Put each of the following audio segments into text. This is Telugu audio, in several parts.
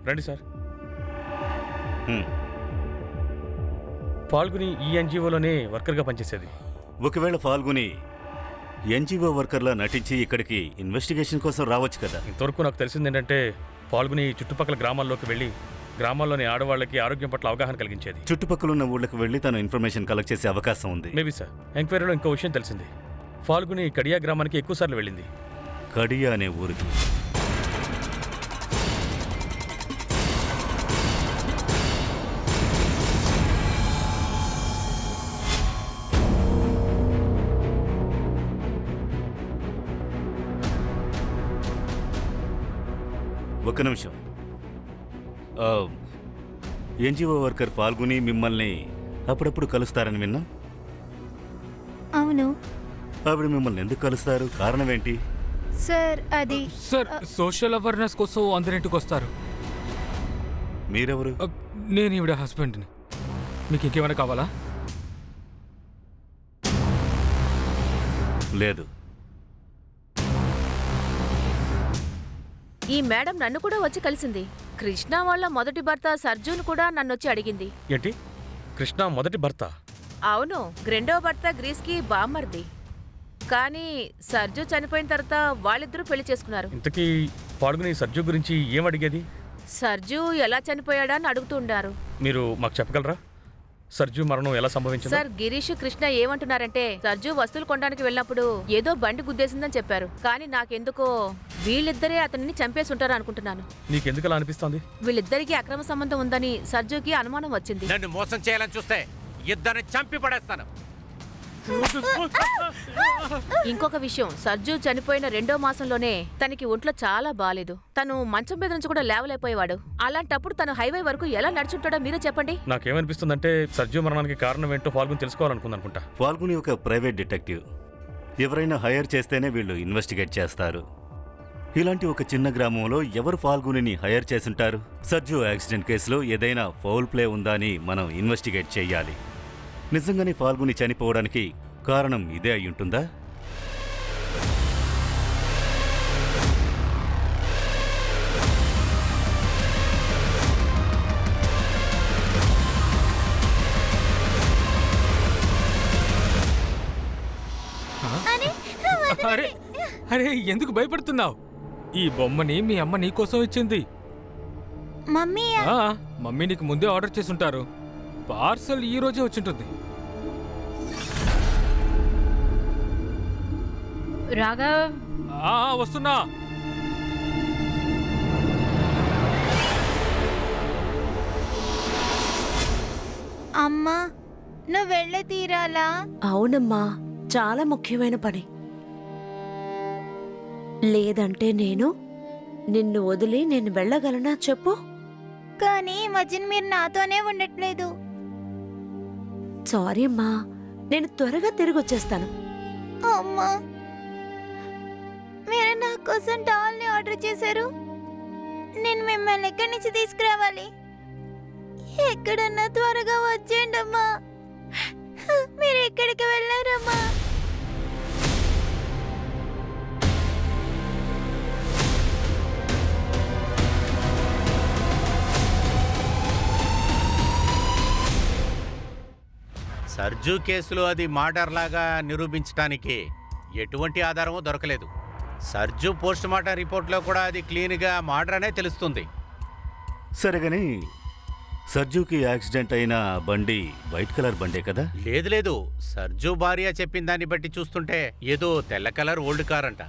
రండి సార్. ఫాల్గుని ఈ ఎన్జిఓలోనే వర్కర్గా పనిచేసేది. ఒకవేళ ఫాల్గుని ఎన్జిఓ వర్కర్లా నటించి ఇక్కడికి ఇన్వెస్టిగేషన్ కోసం రావచ్చు కదా. ఇంతవరకు నాకు తెలిసింది ఏంటంటే ఫాల్గుని చుట్టుపక్కల గ్రామాల్లోకి వెళ్ళి గ్రామాల్లోని ఆడవాళ్ళకి ఆరోగ్యం పట్ల అవగాహన కలిగించేది. చుట్టుపక్కల ఉన్న ఊళ్ళకి వెళ్ళి తను ఇన్ఫర్మేషన్ కలెక్ట్ చేసే అవకాశం ఉంది. Maybe sir. ఎంక్వైరీలో ఇంకో విషయం తెలిసింది. ఫాల్గుని కడియా గ్రామానికి ఎక్కువసార్లు వెళ్ళింది. కడియా అనే ఊరికి? ఒక్క నిమిషం. ఎన్జిఓ వర్కర్ ఫాల్గుని మిమ్మల్ని అప్పుడప్పుడు కలుస్తారని విన్నా. అవును. ఆవిడ మిమ్మల్ని ఎందుకు కలుస్తారు? కారణం ఏంటి? సార్ అది సార్ సోషల్ అవేర్నెస్ కోసం అందరింటికి వస్తారు. మీరెవరు? నేను ఈవిడ హస్బెండ్ని. మీకు ఇంకేమైనా కావాలా? లేదు. ఈ మేడం నన్ను కూడా వచ్చి కలిసింది. కృష్ణ వాళ్ళ మొదటి భర్త సర్జున్ కూడా నన్నొచ్చి అడిగింది. ఏంటి? కృష్ణ మొదటి భర్త? అవును, రెండో భర్త గ్రీస్కి బామ్మర్ది. కానీ సర్జు చనిపోయిన తర్వాత వాళ్ళిద్దరూ పెళ్లి చేసుకున్నారు. ఇంతకీ ఫాల్గుని సర్జు గురించి ఏం అడిగేది? సర్జు ఎలా చనిపోయాడా అని అడుగుతూ ఉండారు. మీరు మాకు చెప్పగలరా? సర్జు మరణం ఎలా సంభవించింది? సార్, గిరీష్ కృష్ణ ఏమంటున్నారంటే సర్జు వస్తువులు కొనడానికి వెళ్ళినప్పుడు ఏదో బండి గుద్దేసిందని చెప్పారు. కానీ నాకెందుకో వీళ్ళిద్దరే అతనిని చంపేసి ఉంటారు అనుకుంటున్నాను. నీకెందుకు అలా అనిపిస్తోంది? వీళ్ళిద్దరికి అక్రమ సంబంధం ఉందని సర్జుకి అనుమానం వచ్చింది. నన్ను మోసం చేయాలని చూస్తే ఇద్దరిని చంపి పడేస్తాను. ఇంకొక విషయం, సర్జు చనిపోయిన 2వ మాసంలోనే తనకి ఒంట్లో చాలా బాలేదు. తను మంచం మీద నుంచి కూడా లేవలేకపోయేవాడు. అలాంటప్పుడు తను హైవే వరకు ఎలా నడుచుంటాడో మీరే చెప్పండి. నాకేమనిపిస్తుందంటే సర్జు మరణానికి కారణం ఏంటో ఫాల్గుని తెలుసుకోవాలనుకుందనుకుంటా. ఫాల్గుని ఒక ప్రైవేట్ డిటెక్టివ్. ఎవరైనా హైర్ చేస్తేనే వీళ్ళు ఇన్వెస్టిగేట్ చేస్తారు. ఇలాంటి ఒక చిన్న గ్రామంలో ఎవరు ఫాల్గునిని హైర్ చేసుంటారు? సర్జు యాక్సిడెంట్ కేసులో ఏదైనా ఫౌల్ ప్లే ఉందా అని మనం ఇన్వెస్టిగేట్ చేయాలి. నిజంగానే ఫాల్గుని చనిపోవడానికి కారణం ఇదే అయ్యుంటుందా? అరే అరే ఎందుకు భయపడుతున్నావు? ఈ బొమ్మని మీ అమ్మ నీకోసం ఇచ్చింది. మమ్మీ మమ్మీ నీకు ముందే ఆర్డర్ చేసుంటారు. పార్సల్ ఈ రోజే వచ్చింటుంది. రాఘవ్, వస్తున్నా. అమ్మా నువ్వు వెళ్ళే తీరాలా? అవునమ్మా, చాలా ముఖ్యమైన పని. లేదంటే నిన్ను వదిలి నేను వెళ్ళగలనా చెప్పు? కానీ ఈ మధ్యన మీరు నాతోనే ఉండట్లేదు. సారీ అమ్మా, నేను త్వరగా తిరిగి వచ్చేస్తాను. అమ్మా, మీరు నా కోసం డాల్ని ఆర్డర్ చేశారు. నేను మిమ్మల్ని ఎక్కడి నుంచి తీసుకురావాలి? ఎక్కడన్నా త్వరగా వచ్చేయండి అమ్మా. మీరు ఎక్కడికి వెళ్ళారమ్మా? సర్జు కేసులో అది మర్డర్ లాగా నిరూపించడానికి ఎటువంటి ఆధారమూ దొరకలేదు. సర్జు పోస్ట్ మార్టం రిపోర్ట్లో కూడా అది క్లీన్గా మర్డర్ అనే తెలుస్తుంది. సరేగాని సర్జుకి యాక్సిడెంట్ అయిన బండి వైట్ కలర్ బండే కదా? లేదు, సర్జు భార్య చెప్పిన దాన్ని బట్టి చూస్తుంటే ఏదో తెల్ల కలర్ ఓల్డ్ కార్ అంట.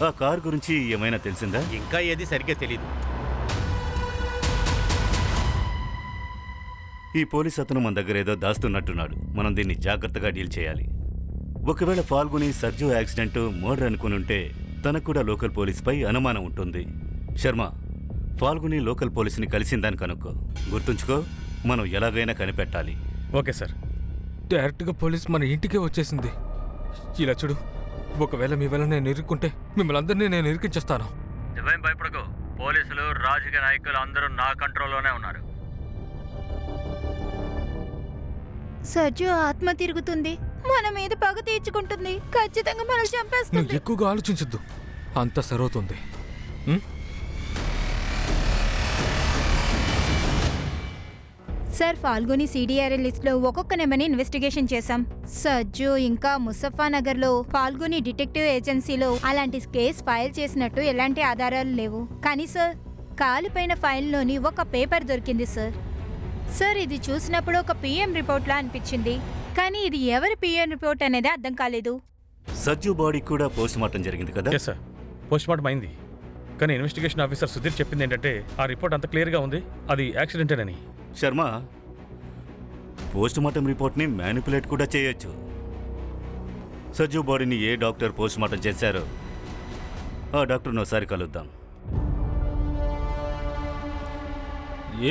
ఆ కార్ గురించి ఏమైనా తెలిసిందా? ఇంకా ఏది సరిగ్గా తెలీదు. ఈ పోలీస్ అతను మన దగ్గర ఏదో దాస్తున్నట్టున్నాడు. మనం దీన్ని జాగ్రత్తగా డీల్ చేయాలి. ఒకవేళ ఫాల్గుని సర్జు యాక్సిడెంట్ మర్డర్ అనుకుని ఉంటే తనకు కూడా లోకల్ పోలీస్పై అనుమానం ఉంటుంది. శర్మ, ఫాల్గుని లోకల్ పోలీసుని కలిసిందని కనుక్కో. గుర్తుంచుకో, మనం ఎలాగైనా కనిపెట్టాలి. Okay sir. డైరెక్ట్గా పోలీస్ మన ఇంటికే వచ్చేసింది. ఇలా చూడు, ఒకవేళ మీ వల్ల నేను ఇరుక్కుంటే మిమ్మల్ని అందరినీ నేను ఇరికించేస్తాను. నువ్వేం భయపడకు. పోలీసులు, రాజకీయ నాయకులు అందరూ నా కంట్రోల్లోనే ఉన్నారు. సర్జు ఆత్మ తిరుగుతుంది, మన మీద పగ తీర్చుకుంటుంది. ఖచ్చితంగా మనల్ని నువ్వు చంపేస్తుంది. ఎక్కువగా ఆలోచించద్దు, అంత సరవుతుంది. సార్ ఫాల్గుని సిడిఆర్ఎల్ లిస్ట్ లో ఒక్కొక్క నెంబర్ని ఇన్వెస్టిగేషన్ చేశాం. సజ్జు ఇంకా ముసఫా నగర్ లో ఫాల్గుని డిటెక్టివ్ ఏజెన్సీలో అలాంటి కేసు ఫైల్ చేసినట్టు ఎలాంటి ఆధారాలు లేవు. కానీ సార్ కాలిపోయిన ఫైల్లోని ఒక పేపర్ దొరికింది సార్. సార్ ఇది చూసినప్పుడు ఒక పిఎం రిపోర్ట్ లా అనిపించింది, కానీ ఇది ఎవరి పిఎం రిపోర్ట్ అనేది అర్థం కాలేదు. సజ్జు బాడీ కూడా పోస్ట్ మార్టం జరిగింది కదా? ఎస్ సార్, పోస్ట్ మార్టం అయింది. కానీ ఇన్వెస్టిగేషన్ ఆఫీసర్ సుధీర్ చెప్పింది ఏంటంటే ఆ రిపోర్ట్ అంత క్లియర్గా ఉంది, అది యాక్సిడెంటేనని. శర్మ, పోస్ట్ మార్టం రిపోర్ట్ని మ్యానిపులేట్ కూడా చేయొచ్చు. సజ్జు బాడీని ఏ డాక్టర్ పోస్ట్ మార్టం చేశారో ఆ డాక్టర్ని ఒకసారి కలుద్దాం.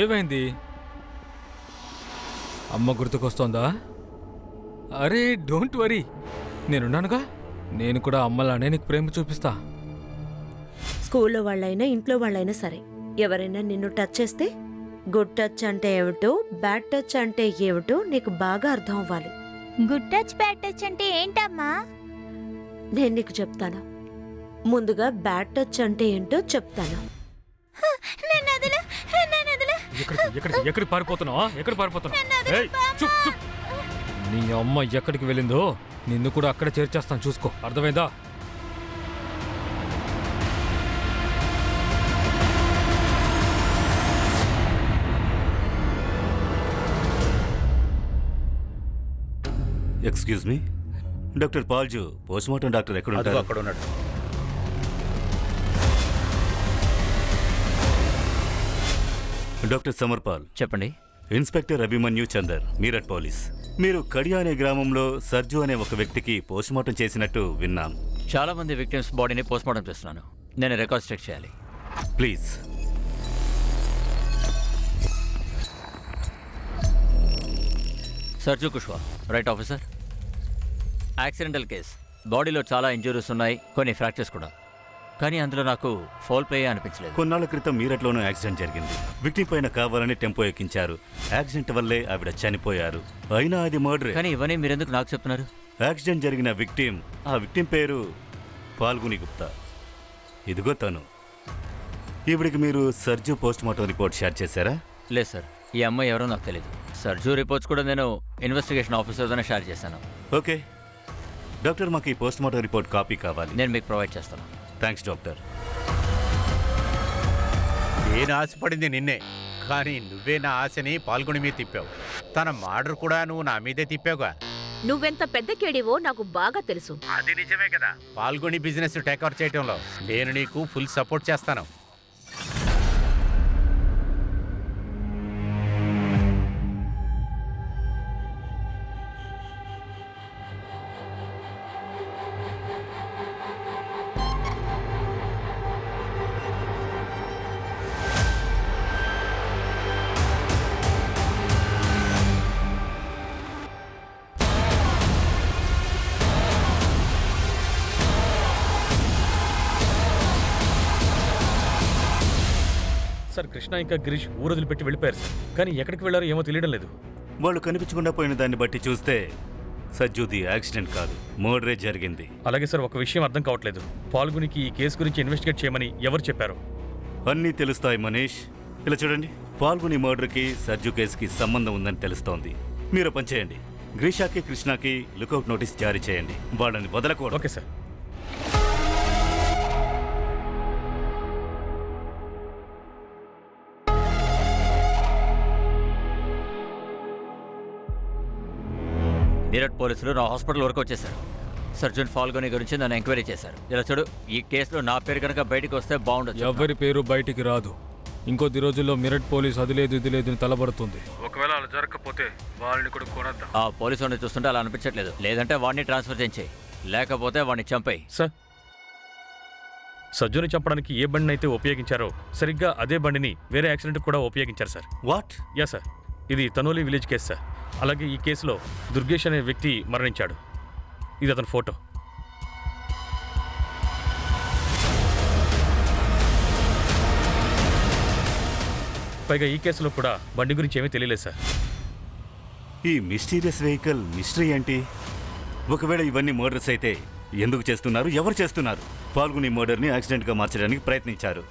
ఏమైంది? అమ్మ గుర్తుకొస్తోందా? అరే డోంట్ వరీ, నేనున్నానుగా. నేను కూడా అమ్మలానే నీకు ప్రేమ చూపిస్తా. స్కూల్లో వాళ్ళైనా ఇంట్లో వాళ్ళైనా సరే, ఎవరైనా నిన్ను టచ్ చేస్తే గుడ్ టచ్ అంటే ఏమిటో, బ్యాడ్ టచ్ అంటే ఏమిటో నీకు బాగా అర్థం అవ్వాలి. గుడ్ టచ్ బ్యాడ్ టచ్ అంటే ఏంటమ్మా? నేను నీకు చెప్తాను. ముందుగా బ్యాడ్ టచ్ అంటే ఏంటో చెప్తాను. ఎక్కడికి పారిపోతున్నావా? ఎక్కడ పారిపోతున్నావు? ఏయ్, చుప్ చుప్. నీ అమ్మ ఎక్కడికి వెళ్ళిందో నిన్ను కూడా అక్కడ చేర్చేస్తాను, చూసుకో. అర్థమైందా? ఎక్స్క్యూజ్ మీ, డాక్టర్ పాల్జు పోస్ట్ మార్టం డాక్టర్ ఎక్కడ అదిగో ఉంటారు? అక్కడ ఉన్నాడు. డాక్టర్ సమర్పాల్. చెప్పండి. Inspector Abhimanyu Chander, Meerut police. మీరు కడియా అనే గ్రామంలో సర్జు అనే ఒక వ్యక్తికి పోస్ట్ మార్టం చేసినట్టు విన్నాం. చాలా మంది విక్టిమ్స్ బాడీని పోస్ట్మార్టం చేస్తున్నాను. నేను రికార్డ్స్ చెక్ చేయాలి. Please. Sarju Kushwa, right officer. Accidental case. బాడీలో చాలా ఇంజురీస్ ఉన్నాయి, కొన్ని ఫ్రాక్చర్స్ కూడా. కానీ అందులో నాకు ఫౌల్ ప్లే అనిపించలేదు. కొన్నాళ్ల క్రితం మీరట్లోనూ యాక్సిడెంట్ జరిగింది. విక్టిమ్ పైన కావాలని టెంపో ఎక్కించారు. యాక్సిడెంట్ వల్లే ఆవిడ చనిపోయారు. అయినా అది మర్డర్. కానీ ఇవన్నీ మీరెందుకు నాకు చెప్తున్నారు? యాక్సిడెంట్ జరిగిన విక్టిమ్, ఆ విక్టిమ్ పేరు ఫాల్గుని గుప్తా. ఇదిగో తను. ఈవిడికి మీరు surge post mortem report share చేశారా? లేదు సార్, ఈ అమ్మాయి ఎవరో నాకు తెలియదు. సర్జు రిపోర్ట్స్ కూడా నేను ఇన్వెస్టిగేషన్ ఆఫీసర్తోనే షేర్ చేశాను. ఓకే డాక్టర్, మాకు ఈ పోస్ట్ మార్టం రిపోర్ట్ కాపీ కావాలి. నేను మీకు ప్రొవైడ్ చేస్తాను. Thanks doctor. నేను ఆశపడింది నిన్నే, కానీ నువ్వే నా ఆశని పాల్గొని మీద తిప్పావు. తన మర్డర్ కూడా నువ్వు నా మీదే తిప్పావుగా. నువ్వెంత పెద్ద కేడివో నాకు బాగా తెలుసు. అది నిజమే కదా. పాల్గొని బిజినెస్ టేక్ఓవర్ చేయడంలో నేను నీకు ఫుల్ సపోర్ట్ చేస్తాను. సార్ కృష్ణ ఇంకా గిరీష్ ఊరు వదిలిపెట్టి వెళ్ళిపోయారు సార్. కానీ ఎక్కడికి వెళ్ళారో ఏమో తెలియడం లేదు. వాళ్ళు కనిపించకుండా పోయిన దాన్ని బట్టి చూస్తే సజ్జుది యాక్సిడెంట్ కాదు, మర్డరే జరిగింది. అలాగే సార్, ఒక విషయం అర్థం కావట్లేదు. పాల్గొనికి ఈ కేసు గురించి ఇన్వెస్టిగేట్ చేయమని ఎవరు చెప్పారు? అన్నీ తెలుస్తాయి మనీష్. ఇలా చూడండి, పాల్గొని మర్డర్కి సజ్జు కేసుకి సంబంధం ఉందని తెలుస్తోంది. మీరు పనిచేయండి, గ్రీషాకి కృష్ణకి లుకౌట్ నోటీస్ జారీ చేయండి. వాళ్ళని వదలకూడదు. Okay sir. మీరట్ పోలీసులు నా హాస్పిటల్ వరకు వచ్చేశారు. సర్జన్ ఫాల్గోని గురించి నన్ను ఎంక్వైరీ చేశారు. ఇలా చూడు, ఈ కేసులో నా పేరు కనుక బయటకు వస్తే బాగుండదు. ఎవరి పేరు బయటికి రాదు. ఇంకొద్ది రోజుల్లో మీరట్ పోలీస్ అది లేదు ఇది లేదు తలబడుతుంది. ఒకవేళ అలా జరగకపోతే వాళ్ళని కూడా కొనద్దాం. ఆ పోలీసు వాడిని చూస్తుంటే అలా అనిపించట్లేదు. లేదంటే వాడిని ట్రాన్స్ఫర్ చేయించేయి, లేకపోతే వాడిని చంపేయి. సార్, సజ్జుని చంపడానికి ఏ బండిని అయితే ఉపయోగించారో సరిగ్గా అదే బండిని వేరే యాక్సిడెంట్ కూడా ఉపయోగించారు సార్. వాట్? యా సార్, ఇది తనోలి విలేజ్ కేసు సార్. అలాగే ఈ కేసులో దుర్గేష్ అనే వ్యక్తి మరణించాడు. ఇది అతని ఫోటో. పైగా ఈ కేసులో కూడా బండి గురించి ఏమీ తెలియలేదు సార్. ఈ మిస్టీరియస్ వెహికల్ మిస్టరీ ఏంటి? ఒకవేళ ఇవన్నీ మర్డర్స్ అయితే ఎందుకు చేస్తున్నారు, ఎవరు చేస్తున్నారు? పాల్గొని మర్డర్ని యాక్సిడెంట్గా మార్చడానికి ప్రయత్నించారు.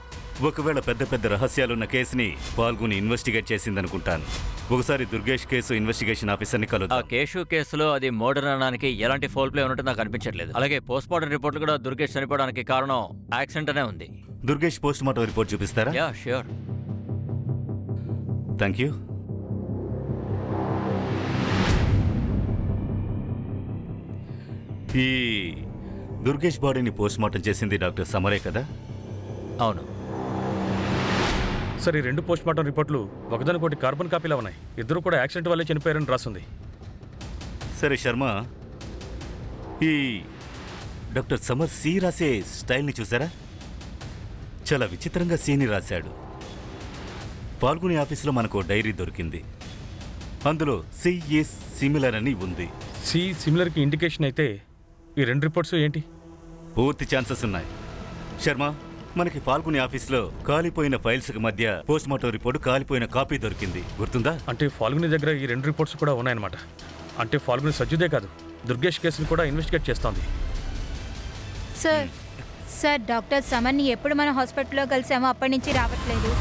ఒకవేళ పెద్ద పెద్ద రహస్యాలున్న కేసుని పాల్గొని ఇన్వెస్టిగేట్ చేసిందనుకుంటాను. ఒకసారి దుర్గేష్ కేసు ఇన్వెస్టిగేషన్ ఆఫీసర్ని ఆ కలుద్దాం. కేసులో అది మర్డర్ అనడానికి ఎలాంటి ఫౌల్ ప్లే ఉన్నట్టు నాకు అనిపించట్లేదు. అలాగే పోస్ట్ మార్టం రిపోర్ట్లు కూడా దుర్గేష్ చనిపోవడానికి కారణం యాక్సిడెంట్ అనే ఉంది. దుర్గేష్ పోస్ట్ మార్టం రిపోర్ట్ చూపిస్తారా? Yeah sure. Thank you. ఈ దుర్గేష్ బాడీని పోస్ట్ మార్టం చేసింది డాక్టర్ సమరే కదా? అవును. సార్, ఈ 2 పోస్ట్ మార్టం రిపోర్ట్లు ఒకదానికొకటి కార్బన్ కాపీలా ఉన్నాయి. ఇద్దరు కూడా యాక్సిడెంట్ వల్లే చనిపోయారని రాస్తుంది. సరే శర్మ, ఈ డాక్టర్ సమర్ సి రాసే స్టైల్ని చూసారా? చాలా విచిత్రంగా సీని రాశాడు. పాల్గొని ఆఫీసులో మనకు డైరీ దొరికింది. అందులో సి ఈస్ సిమిలర్ అని ఉంది. సి సిమిలర్కి ఇండికేషన్ అయితే ఈ 2 రిపోర్ట్స్ ఏంటి? పూర్తి ఛాన్సెస్ ఉన్నాయి. శర్మ, మనకి ఫాల్గుని ఆఫీస్లో కాలిపోయిన ఫైల్స్కి మధ్య పోస్ట్ మార్టం రిపోర్టు కాలిపోయిన కాపీ దొరికింది, గుర్తుందా? అంటే ఫాల్గుని దగ్గర ఈ 2 రిపోర్ట్స్ కూడా ఉన్నాయన్నమాట. అంటే ఫాల్గుని సజ్జుదే కాదు, దుర్గేష్ కేసుని కూడా ఇన్వెస్టిగేట్ చేస్తోంది. సార్ డాక్టర్ సమన్ని ఎప్పుడు మన హాస్పిటల్లో కలిసామో అప్పటి నుంచి రావట్లేదు.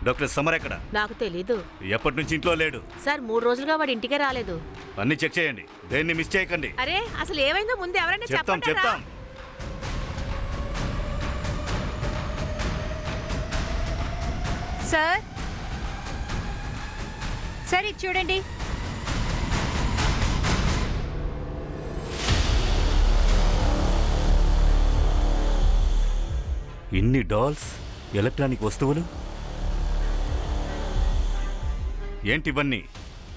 డాక్టర్ సమర్ ఎక్కడ? నాకు తెలీదు ఎప్పటి నుంచి ఇంట్లో లేడు. సార్. 3 రోజులుగా వాడి ఇంటికే రాలేదు. అన్ని చెక్ చేయండి, దేన్ని మిస్ చేయకండి. అరే, అసలు ఏమైందో ముందు ఎవరైనా చెప్తాం చెప్పండి. చెప్తాం. సార్ ఇది చూడండి. ఇన్ని డాల్స్, ఎలక్ట్రానిక్ వస్తువులు ఏంటి ఇవన్నీ?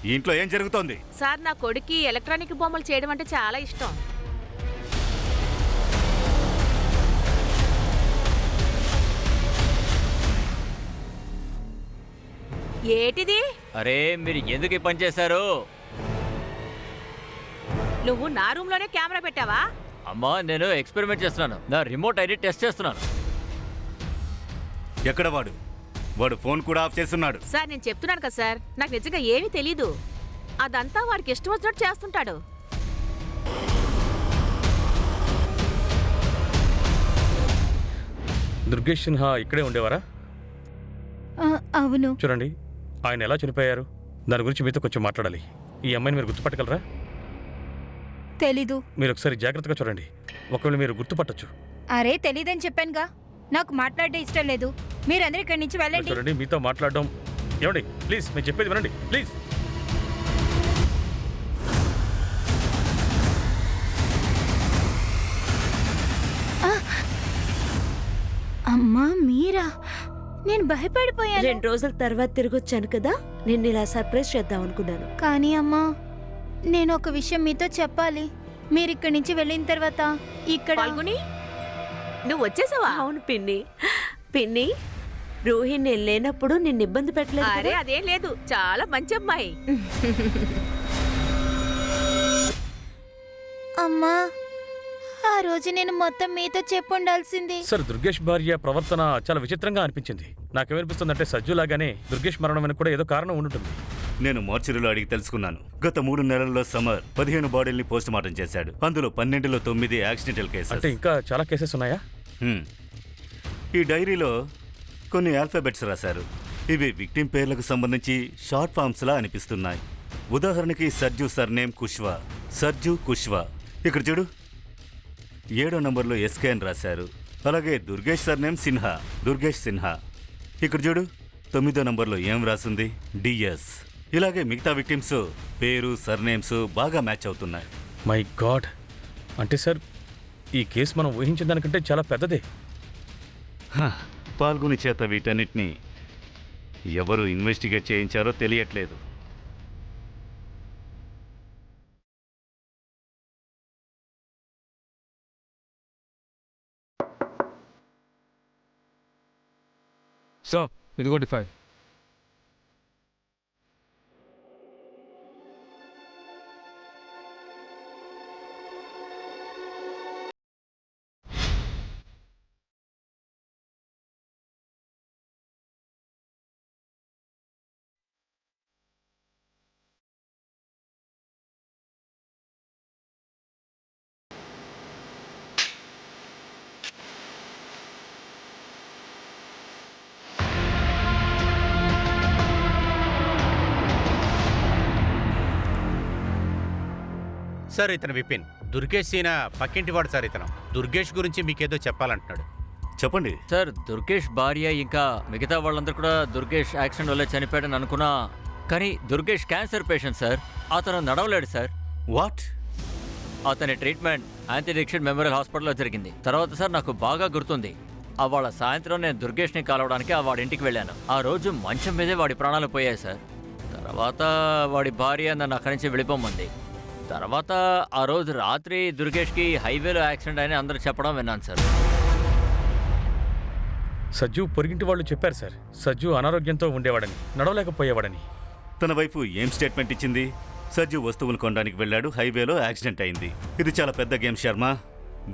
ఈ ఇంట్లో ఏం జరుగుతోంది? సార్, నా కొడుక్కి ఎలక్ట్రానిక్ బొమ్మలు చేయడం అంటే చాలా ఇష్టం. ఏటిది? అరే, మీరు ఎందుకు ఈ పని చేశారు? నువ్వు నా రూమ్ లోనే కెమెరా పెట్టావా? అమ్మా, నేను ఎక్స్పెరిమెంట్ చేస్తున్నాను. నా రిమోట్ ఐడి టెస్ట్ చేస్తున్నాను. ఎక్కడ వాడు? వాడు ఫోన్ కూడా ఆఫ్ చేస్తున్నాడు. సార్, నేను చెప్తున్నాను కదా సార్, నాకు నిజంగా ఏమీ తెలీదు. అదంతా వాడికి ఇష్టం వచ్చినట్టు చేస్తుంటాడు. దుర్గేష్ సిన్హా ఇక్కడే ఉండేవారా? అవును. చూడండి, ఆయన ఎలా చనిపోయారు దాని గురించి మీతో కొంచెం మాట్లాడాలి. ఈ అమ్మాయిని మీరు గుర్తుపట్టగలరా? తెలీదు. మీరు ఒకసారి జాగ్రత్తగా చూడండి, ఒకవేళ మీరు గుర్తుపట్టచ్చు. అరే, తెలీదని చెప్పానుగా. నాకు మాట్లాడడం ఇష్టం లేదు. మీరందరూ ఇక్కడి నుంచి వెళ్ళండి. చూడండి, మీతో మాట్లాడడం ఏమండి, ప్లీజ్ నేను చెప్పేది వినండి ప్లీజ్. అమ్మా, మీరా? నేను భయపడిపోయాను. 2 రోజుల తర్వాత తిరిగొచ్చాను కదా, నిన్ను ఇలా సర్ప్రైజ్ చేద్దాం అనుకున్నాను. కానీ అమ్మా, నేను ఒక విషయం మీతో చెప్పాలి. మీరు ఇక్కడి నుంచి వెళ్ళిన తర్వాత ఇక్కడ పాల్గొని నువ్వు వచ్చేసావా? అవును పిన్ని. పిన్ని, రోహిణి నేను లేనప్పుడు నిన్ను ఇబ్బంది పెట్టలేదు అరే, కదా? అదేం లేదు, చాలా మంచి అమ్మాయి. అమ్మా, ఆ రోజు నేను మొత్తం మీతో చెప్పుండాల్సింది. సార్, దుర్గేష్ భార్య ప్రవర్తన చాలా విచిత్రంగా అనిపించింది. నాకేమనిపిస్తుందంటే సజ్జులాగానే దుర్గేష్ మరణం వెనక కూడా ఏదో కారణం ఉండుంటుంది. నేను మార్చురీలో అడిగి తెలుసుకున్నాను. గత 3 నెలల్లో సమర్ 15 బాడీల్ని పోస్ట్ మార్టం చేశాడు. అందులో 12లో 9 యాక్సిడెంటల్ కేసెస్. అంటే ఇంకా చాలా కేసెస్ ఉన్నాయా? ఈ డైరీలో కొన్ని ఆల్ఫాబెట్స్ రాశారు. ఇవి విక్టిమ్ పేర్లకు సంబంధించి షార్ట్ ఫామ్స్ లా అనిపిస్తున్నాయి. ఉదాహరణకి సర్జు సర్నేమ్ కుష్వా, సర్జు కుష్వా. ఇక్కడ చూడు, 7వ నంబర్లో ఎస్కే అని రాశారు. అలాగే దుర్గేష్ సర్నేమ్ సిన్హా, దుర్గేష్ సిన్హా. ఇక్కడ చూడు, 9వ నంబర్లో ఏం రాసింది? డిఎస్. ఇలాగే మిగతా విక్టిమ్స్ పేరు, సర్నేమ్స్ బాగా మ్యాచ్ అవుతున్నాయి. మై గాడ్, అంటే సార్ ఈ కేసు మనం ఊహించిన దానికంటే చాలా పెద్దదే. పాల్గొని చేత వీటన్నిటిని ఎవరు ఇన్వెస్టిగేట్ చేయించారో తెలియట్లేదు. సో ఇదిగోటి 5. సార్ ఇతను విపిన్. దుర్గేష్ సీన పక్కింటి వాడు సార్ ఇతను. దుర్గేష్ గురించి మీకేదో చెప్పాలంటున్నాడు. చెప్పండి. సార్ దుర్గేష్ భార్య ఇంకా మిగతా వాళ్ళందరూ కూడా దుర్గేష్ యాక్సిడెంట్ వల్ల చనిపోయాడని అనుకున్నా, కానీ దుర్గేష్ క్యాన్సర్ పేషెంట్ సార్. అతను నడవలేడు సార్. వాట్? అతని ట్రీట్మెంట్ యాంటీ డిక్షన్ మెమోరియల్ హాస్పిటల్లో జరిగింది. తర్వాత సార్ నాకు బాగా గుర్తుంది, వాళ్ళ సాయంత్రం నేను దుర్గేష్ని కలవడానికి వాడి ఇంటికి వెళ్ళాను. ఆ రోజు మంచం మీదే వాడి ప్రాణాలు పోయాయి సార్. తర్వాత వాడి భార్య నన్ను అక్కడి నుంచి వెళ్ళిపోమంది. తర్వాత ఆ రోజు రాత్రి దుర్గేష్కి హైవేలో యాక్సిడెంట్ అని అందరూ చెప్పడం విన్నాను సార్. సజ్జు పొరిగింటి వాళ్ళు చెప్పారు సార్, సజ్జు అనారోగ్యంతో ఉండేవాడని, నడవలేకపోయేవాడని. తన వైఫ్ ఏం స్టేట్మెంట్ ఇచ్చింది? సజ్జు వస్తువులు కొనడానికి వెళ్ళాడు, హైవేలో యాక్సిడెంట్ అయింది. ఇది చాలా పెద్ద గేమ్ శర్మ,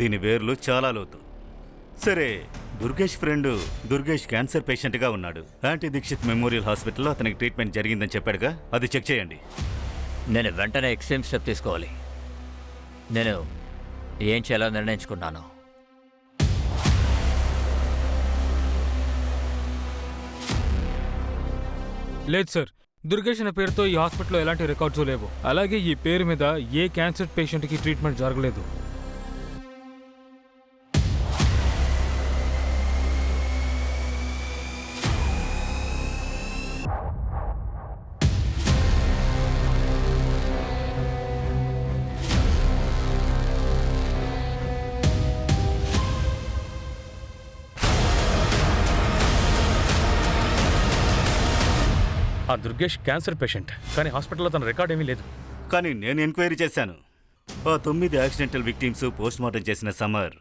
దీని వేర్లు చాలా లోతు. సరే, దుర్గేష్ ఫ్రెండ్ దుర్గేష్ క్యాన్సర్ పేషెంట్గా ఉన్నాడు. యాంటీ దీక్షిత్ మెమోరియల్ హాస్పిటల్లో అతనికి ట్రీట్మెంట్ జరిగిందని చెప్పాడుగా, అది చెక్ చేయండి. నేను వెంటనే ఎక్స్ట్రీమ్ స్టెప్ తీసుకోవాలి. నేను ఏం చేయాలో నిర్ణయించుకున్నాను. లేదు సార్, దుర్గేష్ అనే పేరుతో ఈ హాస్పిటల్లో ఎలాంటి రికార్డ్స్ లేవు. అలాగే ఈ పేరు మీద ఏ క్యాన్సర్ పేషెంట్కి ట్రీట్మెంట్ జరగలేదు. ఆ దుర్గేష్ క్యాన్సర్ పేషెంట్, కానీ హాస్పిటల్లో తన రికార్డ్ ఏమీ లేదు. కానీ నేను ఎంక్వైరీ చేశాను. ఆ 9 యాక్సిడెంటల్ విక్టిమ్స్ పోస్ట్మార్టం చేసిన సమర్,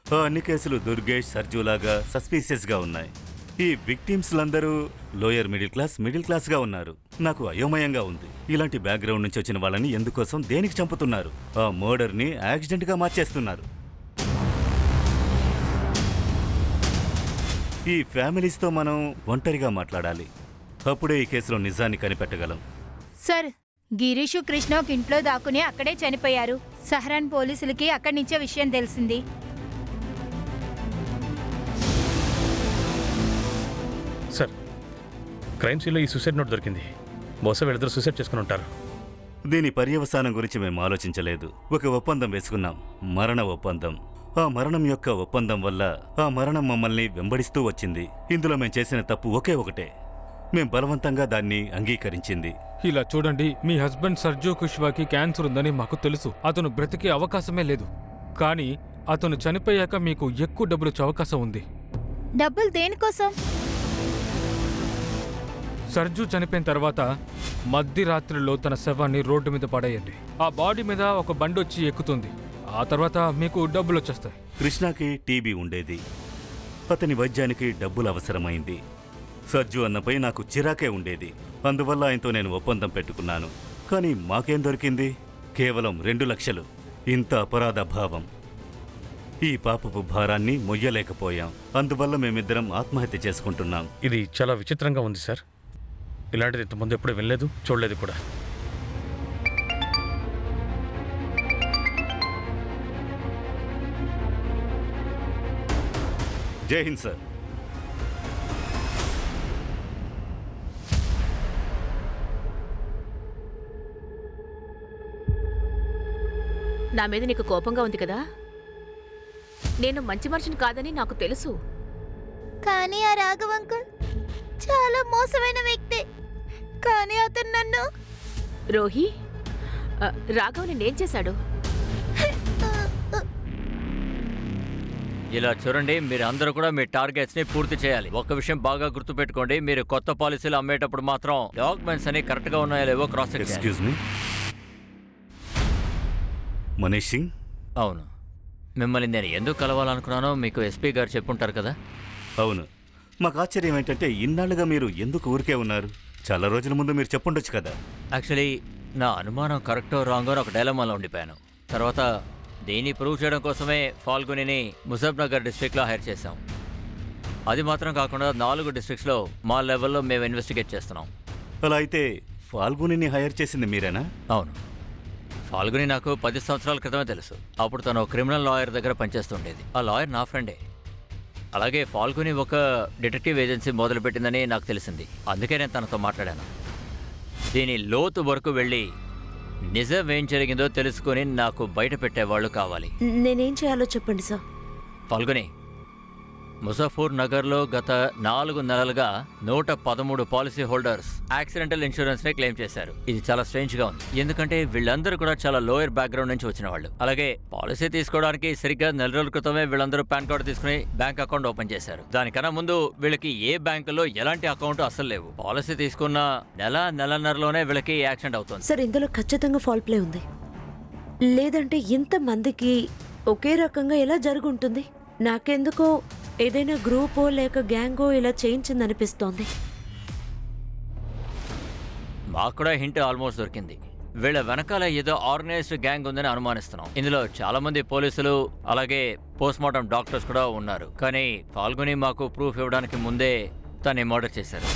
ఆ అన్ని కేసులు దుర్గేష్, సర్జులాగా సస్పీషియస్గా ఉన్నాయి. ఈ విక్టిమ్స్లందరూ లోయర్ మిడిల్ క్లాస్గా ఉన్నారు. నాకు అయోమయంగా ఉంది. ఇలాంటి బ్యాక్గ్రౌండ్ నుంచి వచ్చిన వాళ్ళని ఎందుకోసం, దేనికి చంపుతున్నారు? ఆ మర్డర్ని యాక్సిడెంట్గా మార్చేస్తున్నారు. ఈ ఫ్యామిలీస్తో మనం ఒంటరిగా మాట్లాడాలి. అప్పుడే ఈ కేసులో నిజాన్ని కనిపెట్టగలం. సార్, గిరీషు కృష్ణ ఒక ఇంట్లో దాక్కుని అక్కడే చనిపోయారు. సహరాన్ పోలీసులకి అక్కడి నుంచే విషయం తెలిసింది. సార్, క్రైమ్ సీన్లో ఈ సూసైడ్ నోట్ దొరికింది. బహుశా వీళ్ళిద్దరు సూసైడ్ చేసుకుని ఉంటారు. దీని పర్యవసానం గురించి మేము ఆలోచించలేదు. ఒక ఒప్పందం వేసుకున్నాం, మరణ ఒప్పందం. ఆ మరణం యొక్క ఒప్పందం వల్ల ఆ మరణం మమ్మల్ని వెంబడిస్తూ వచ్చింది. ఇందులో మేము చేసిన తప్పు ఒకే ఒకటే, మేం బలవంతంగా దాన్ని అంగీకరించింది. ఇలా చూడండి, మీ హస్బెండ్ సర్జు కుష్వాకి క్యాన్సర్ ఉందని మాకు తెలుసు. అతను బ్రతికే అవకాశమే లేదు. కానీ అతను చనిపోయాక మీకు ఎక్కువ డబ్బులు వచ్చే అవకాశం ఉంది. డబ్బులు దేనికోసం? సర్జు చనిపోయిన తర్వాత మధ్యరాత్రిలో తన శవాన్ని రోడ్డు మీద పడేయండి. ఆ బాడీ మీద ఒక బండి వచ్చి ఎక్కుతుంది. ఆ తర్వాత మీకు డబ్బులు వచ్చేస్తాయి. కృష్ణకి టీబీ ఉండేది. అతని వైద్యానికి డబ్బులు అవసరమైంది. సర్జు అన్నపై నాకు చిరాకే ఉండేది. అందువల్ల ఆయనతో నేను ఒప్పందం పెట్టుకున్నాను. కానీ మాకేం దొరికింది? కేవలం 2 లక్షలు. ఇంత అపరాధ భావం. ఈ పాపపు భారాన్ని మొయ్యలేకపోయాం. అందువల్ల మేమిద్దరం ఆత్మహత్య చేసుకుంటున్నాం. ఇది చాలా విచిత్రంగా ఉంది సార్. ఇలాంటిది ఇంతకుముందు ఎప్పుడు వినలేదు, చూడలేదు కూడా. జై హింద్ సార్. నా మీద నీకు కోపంగా ఉంది కదా? నేను మంచి మనిషిని కాదని నాకు తెలుసు. కానీ ఆ రాఘవ్ అంకుల్ చాలా మోసమైన వ్యక్తి. కానీ అతను నన్ను... రోహి, రాఘవ్ నేనేం చేశాడు? ఇలా చూడండి, మీరు అందరూ కూడా మీ టార్గెట్స్ని పూర్తి చేయాలి. ఒక విషయం బాగా గుర్తుపెట్టుకోండి, మీరు కొత్త పాలసీలు అమ్మేటప్పుడు మాత్రం డాక్యుమెంట్స్ అన్ని కరెక్ట్గా ఉన్నాయో లేవో క్రాస్ చెక్ చేయాలి. Excuse me, Manish Singh? అవును. మిమ్మల్ని నేను ఎందుకు కలవాలనుకున్నానో మీకు ఎస్పీ గారు చెప్పుంటారు కదా? అవును. మాకు ఆశ్చర్యం ఏంటంటే ఇన్నాళ్ళుగా మీరు ఎందుకు ఊరికే ఉన్నారు? చాలా రోజుల ముందు మీరు చెప్పుండొచ్చు కదా. యాక్చువల్లీ నా అనుమానం కరెక్టో రాంగో ఒక డైలమాలో ఉండిపోయాను. తర్వాత దీన్ని ప్రూవ్ చేయడం కోసమే ఫాల్గునిని ముజఫ్నగర్ డిస్ట్రిక్ట్లో హైర్ చేశాం. అది మాత్రం కాకుండా 4 డిస్ట్రిక్ట్స్లో మా లెవెల్లో మేము ఇన్వెస్టిగేట్ చేస్తున్నాం. అలా అయితే ఫాల్గునిని హైర్ చేసింది మీరేనా? అవును. ఫాల్గుని నాకు 10 సంవత్సరాల క్రితమే తెలుసు. అప్పుడు తను క్రిమినల్ లాయర్ దగ్గర పనిచేస్తుండేది. ఆ లాయర్ నా ఫ్రెండే. అలాగే ఫాల్గుని ఒక డిటెక్టివ్ ఏజెన్సీ మొదలుపెట్టిందని నాకు తెలిసింది. అందుకే నేను తనతో మాట్లాడాను. దీని లోతు వరకు వెళ్ళి నిజం ఏం జరిగిందో తెలుసుకొని నాకు బయట పెట్టేవాళ్ళు కావాలి. నేనేం చేయాలో చెప్పండి సార్. ఫల్గుని, ముజఫర్ నగర్లో గత 4 నెలలుగా 113 పాలసీ హోల్డర్స్ యాక్సిడెంటల్ ఇన్సూరెన్స్ ని క్లెయిమ్ చేశారు. ఇది చాలా స్ట్రేంజ్ గా ఉంది, ఎందుకంటే వీళ్ళందరూ కూడా చాలా లోయర్ బ్యాక్గ్రౌండ్ నుంచి వచ్చిన వాళ్ళు. అలాగే పాలసీ తీసుకోవడానికి సరిగ్గా 4 రోజుల క్రితమే వీళ్ళందరూ పాన్ కార్డు తీసుకుని బ్యాంక్ అకౌంట్ ఓపెన్ చేశారు. దానికన్నా ముందు వీళ్ళకి ఏ బ్యాంకులో ఎలాంటి అకౌంట్ అసలు లేవు. పాలసీ తీసుకున్న నెలన్నరలోనే వీళ్ళకి యాక్సిడెంట్ అవుతుంది. సార్, ఇందులో ఖచ్చితంగా ఫాల్ ప్లే ఉంది, లేదంటే ఇంతమందికి ఒకే రకంగా ఎలా జరుగుంటుంది? నాకెందుకో ఏదైనా గ్రూపో లేక గ్యాంగో ఇలా చేయించిందనిపిస్తోంది. మాకు కూడా హింట్ ఆల్మోస్ట్ దొరికింది. వీళ్ళ వెనకాల ఏదో ఆర్గనైజ్డ్ గ్యాంగ్ ఉందని అనుమానిస్తున్నాం. ఇందులో చాలా మంది పోలీసులు అలాగే పోస్ట్మార్టం డాక్టర్స్ కూడా ఉన్నారు. కానీ ఫాల్గుని మాకు ప్రూఫ్ ఇవ్వడానికి ముందే తన్ని మర్డర్ చేశారు.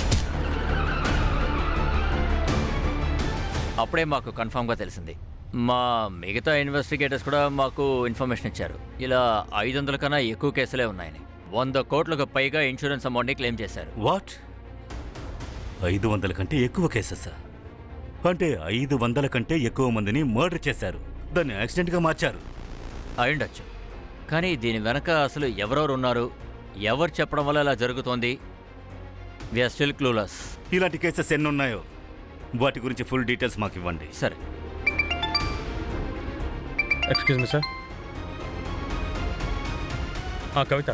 అప్పుడే మాకు కన్ఫామ్గా తెలిసింది. మా మిగతా ఇన్వెస్టిగేటర్స్ కూడా మాకు ఇన్ఫర్మేషన్ ఇచ్చారు. ఇలా 500 కన్నా ఎక్కువ కేసులే ఉన్నాయని. 100 కోట్లకు పైగా ఇన్సూరెన్స్ అమౌంట్ని క్లెయిమ్ చేశారు. వాట్? 500 కంటే ఎక్కువ కేసెస్? అంటే 500 కంటే ఎక్కువ మందిని మర్డర్ చేశారు, దాన్ని యాక్సిడెంట్గా మార్చారు. అయ్యుండొచ్చు, కానీ దీని వెనక అసలు ఎవరెవరు ఉన్నారు, ఎవరు చెప్పడం వల్ల ఇలా జరుగుతోంది, వీఆర్ స్టిల్ క్లూలెస్. ఇలాంటి కేసెస్ ఎన్ని ఉన్నాయో వాటి గురించి ఫుల్ డీటెయిల్స్ మాకు ఇవ్వండి. సరే. Excuse me sir. Kavita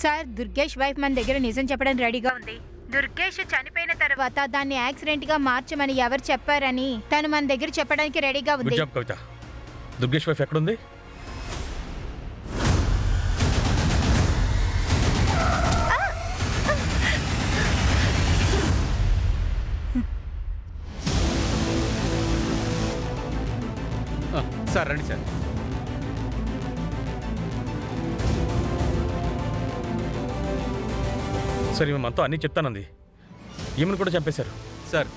sir, Durgesh wife మన దగ్గర నిజం చెప్పడానికి రెడీగా ఉంది. దుర్గేష్ చనిపోయిన తర్వాత దాన్ని యాక్సిడెంట్ గా మార్చమని ఎవరు చెప్పారని తను మన దగ్గర చెప్పడానికి రెడీగా ఉంది. గుడ్ జాబ్ కవిత. దుర్గేష్ వైఫ్ ఎక్కడుంది? సార్ రండి సార్. సార్, ఈమె మనతో అన్నీ చెప్తానంది, ఈమెను కూడా చంపేశారు. సార్,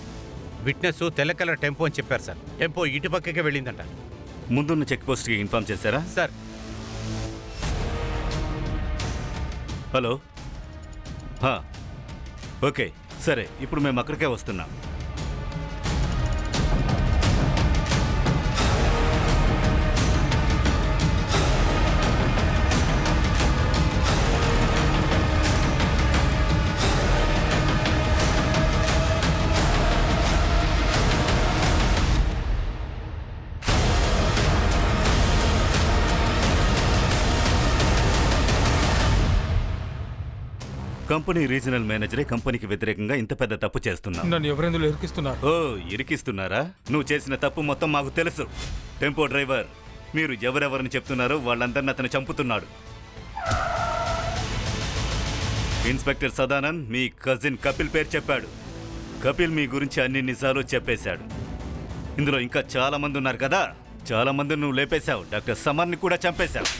విట్నెస్ తెల్ల కలర్ టెంపో అని చెప్పారు సార్. టెంపో ఇటు పక్కకే వెళ్ళిందంట. ముందున్న చెక్ పోస్ట్కి ఇన్ఫార్మ్ చేశారా? సార్. హలో. ఓకే, సరే, ఇప్పుడు మేము అక్కడికే వస్తున్నాం. కంపెనీ రీజనల్ మేనేజరే కంపెనీకి వ్యతిరేకంగా ఇంత పెద్ద తప్పు చేస్తున్నా. నన్ను ఎవరెందులో ఇరికిస్తున్నారు? ఓ, ఇరికిస్తున్నారా? నువ్వు చేసిన తప్పు మొత్తం మాకు తెలుసు. టెంపో డ్రైవర్, మీరు ఎవరెవరిని చెప్తున్నారో వాళ్ళందరినీ అతను చంపుతున్నాడు. ఇన్స్పెక్టర్ సదానంద్ మీ కజిన్ కపిల్ పేరు చెప్పాడు. కపిల్ మీ గురించి అన్ని నిజాలు చెప్పేశాడు. ఇందులో ఇంకా చాలా మంది ఉన్నారు కదా, చాలా మందిని నువ్వు లేపేశావు. డాక్టర్ సమర్ని కూడా చంపేశావు.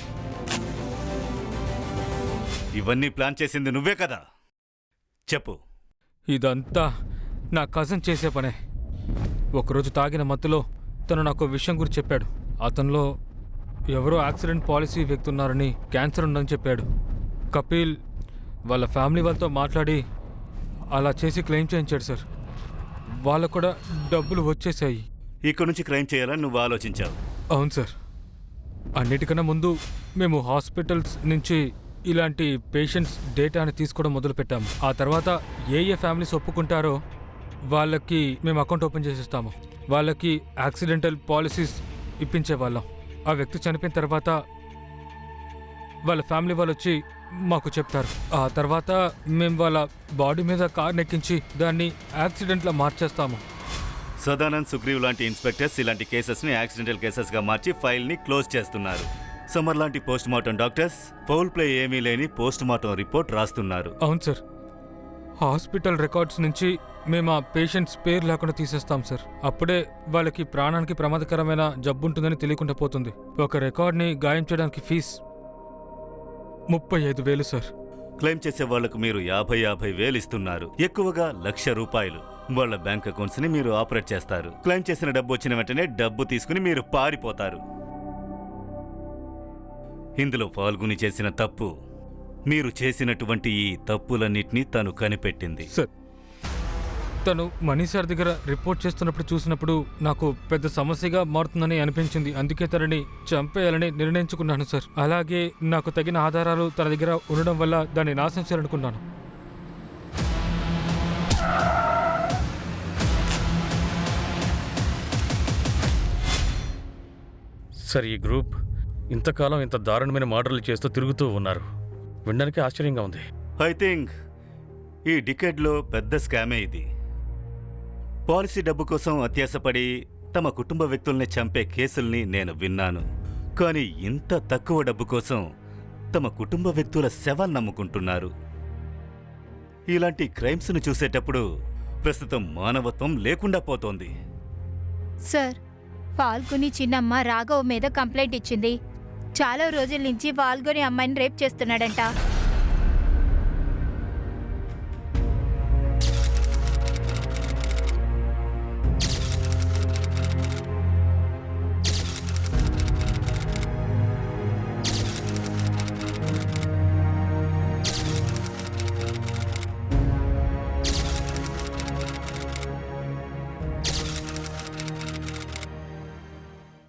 ఇవన్నీ ప్లాన్ చేసింది నువ్వే కదా? చెప్పు. ఇదంతా నా కజిన్ చేసే పనే. ఒకరోజు తాగిన మత్తులో తను నాకు విషయం గురించి చెప్పాడు. అతనిలో ఎవరో యాక్సిడెంట్ పాలసీ వ్యక్తి ఉన్నారని, క్యాన్సర్ ఉందని చెప్పాడు. కపిల్ వాళ్ళ ఫ్యామిలీ వాళ్ళతో మాట్లాడి అలా చేసి క్లెయిమ్ చేయించాడు సార్. వాళ్ళకు కూడా డబ్బులు వచ్చేసాయి. ఇక్కడ నుంచి క్రైమ్ చేయాలని నువ్వు ఆలోచించావు? అవును సార్. అన్నిటికన్నా ముందు మేము హాస్పిటల్స్ నుంచి ఇలాంటి పేషెంట్స్ డేటాని తీసుకోవడం మొదలుపెట్టాము. ఆ తర్వాత ఏ ఫ్యామిలీస్ ఒప్పుకుంటారో వాళ్ళకి మేము అకౌంట్ ఓపెన్ చేసిస్తాము. వాళ్ళకి యాక్సిడెంటల్ పాలసీస్ ఇప్పించే వాళ్ళం. ఆ వ్యక్తి చనిపోయిన తర్వాత వాళ్ళ ఫ్యామిలీ వాళ్ళు వచ్చి మాకు చెప్తారు. ఆ తర్వాత మేము వాళ్ళ బాడీ మీద కార్ ఎక్కించి దాన్ని యాక్సిడెంట్లా మార్చేస్తాము. సదానంద్, సుగ్రీవ్ లాంటి ఇన్స్పెక్టర్స్ ఇలాంటి కేసెస్ని యాక్సిడెంటల్ కేసెస్గా మార్చి ఫైల్ని క్లోజ్ చేస్తున్నారు. సమర్ లాంటి post mortem doctors foul play ఏమీ లేని పోస్ట్ మార్టం రిపోర్ట్ రాస్తున్నారు. అవును సార్. హాస్పిటల్ రికార్డ్స్ నుంచి మేము ఆ పేషెంట్స్ పేరు లేకుండా తీసేస్తాం సార్. అప్పుడే వాళ్ళకి ప్రాణానికి ప్రమాదకరమైన జబ్బు ఉంటుందని తెలియకుండా పోతుంది. ఒక రికార్డ్ని గాయం చేయడానికి ఫీజు 35,000 సార్. క్లెయిమ్ చేసే వాళ్లకు మీరు 50,000 ఇస్తున్నారు. ఎక్కువగా ₹1,00,000 వాళ్ళ బ్యాంక్ అకౌంట్స్ ని మీరు ఆపరేట్ చేస్తారు. క్లెయిమ్ చేసిన డబ్బు వచ్చిన వెంటనే డబ్బు తీసుకుని మీరు పారిపోతారు. ఇందులో ఫాల్గుని చేసిన తప్పు, మీరు చేసినటువంటి ఈ తప్పులన్నిటినీ తను కనిపెట్టింది. సార్, తను మనీ సార్ దగ్గర రిపోర్ట్ చేస్తున్నప్పుడు చూసినప్పుడు నాకు పెద్ద సమస్యగా మారుతుందని అనిపించింది. అందుకే తనని చంపేయాలని నిర్ణయించుకున్నాను సార్. అలాగే నాకు తగిన ఆధారాలు తన దగ్గర ఉండడం వల్ల దాన్ని నాశనం చేయాలనుకున్నాను. సార్, ఈ గ్రూప్ ఇంతకాలం ఇంత దారుణమైన మర్డర్లు చేస్తూ తిరుగుతూ ఉన్నారు. వినడానికి ఆశ్చర్యంగా ఉంది. ఐ థింక్ ఈ డికెడ్లో పెద్ద స్కామే ఇది. పాలసీ డబ్బు కోసం అత్యాశపడి తమ కుటుంబ వ్యక్తుల్ని చంపే కేసుల్ని నేను విన్నాను. కానీ ఇంత తక్కువ డబ్బు కోసం తమ కుటుంబ వ్యక్తుల శవాలు నమ్ముకుంటున్నారు. ఇలాంటి క్రైమ్స్ను చూసేటప్పుడు ప్రస్తుతం మానవత్వం లేకుండా పోతోంది. సార్, ఫాల్గుని చిన్నమ్మ రాఘవ్ మీద కంప్లైంట్ ఇచ్చింది. చాలా రోజుల నుంచి ఫాల్గుని అమ్మాయిని రేప్ చేస్తున్నాడంట.